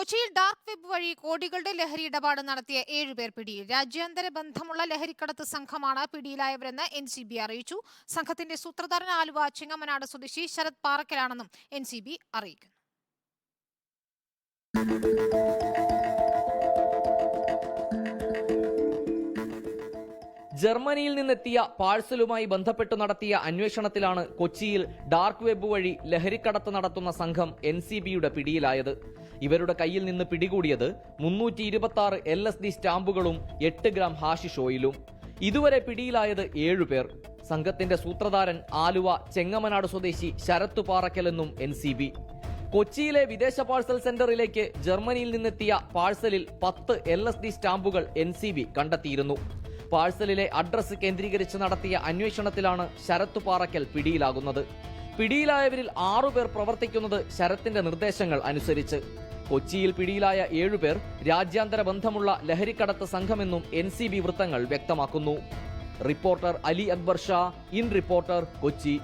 കൊച്ചിയിൽ dark web വഴി കോടികളുടെ ലഹരി ഇടപാട് നടത്തിയ 7 പേർ പിടിയിൽ. രാജ്യാന്തര ബന്ധമുള്ള ലഹരിക്കടത്ത് സംഘമാണ് പിടിയിലായവരെന്ന് NCB അറിയിച്ചു. സംഘത്തിന്റെ സൂത്രധാരൻ ആലുവ ചെങ്ങമനാട് സ്വദേശി ശരത് പാറക്കലാണെന്നും NCB അറിയിക്കുന്നു. ജർമ്മനിയിൽ നിന്നെത്തിയ പാഴ്സലുമായി ബന്ധപ്പെട്ട് നടത്തിയ അന്വേഷണത്തിലാണ് കൊച്ചിയിൽ ഡാർക്ക് വെബ് വഴി ലഹരിക്കടത്ത് നടത്തുന്ന സംഘം NCBയുടെ പിടിയിലായത്. ഇവരുടെ കയ്യിൽ നിന്ന് പിടികൂടിയത് 326 LSD സ്റ്റാമ്പുകളും 8 ഗ്രാം ഹാഷിഷ് ഓയിലും. ഇതുവരെ പിടിയിലായത് 7 പേർ. സംഘത്തിന്റെ സൂത്രധാരൻ ആലുവ ചെങ്ങമനാട് സ്വദേശി ശരത്ത് പാറക്കലെന്നും NCB. കൊച്ചിയിലെ വിദേശ പാഴ്സൽ സെന്ററിലേക്ക് ജർമ്മനിയിൽ നിന്നെത്തിയ പാഴ്സലിൽ 10 LSD സ്റ്റാമ്പുകൾ NCB കണ്ടെത്തിയിരുന്നു. പാഴ്സലിലെ അഡ്രസ് കേന്ദ്രീകരിച്ച് നടത്തിയ അന്വേഷണത്തിലാണ് ശരത്ത് പാറക്കൽ പിടിയിലാകുന്നത്. പിടിയിലായവരിൽ 6 പേർ പ്രവർത്തിക്കുന്നത് ശരത്തിന്റെ നിർദ്ദേശങ്ങൾ അനുസരിച്ച്. കൊച്ചിയിൽ പിടിയിലായ 7 പേർ രാജ്യാന്തര ബന്ധമുള്ള ലഹരിക്കടത്ത് സംഘമെന്നും NCB വൃത്തങ്ങൾ വ്യക്തമാക്കുന്നു. Reporter Ali Akbar Shah, in reporter, Kochi.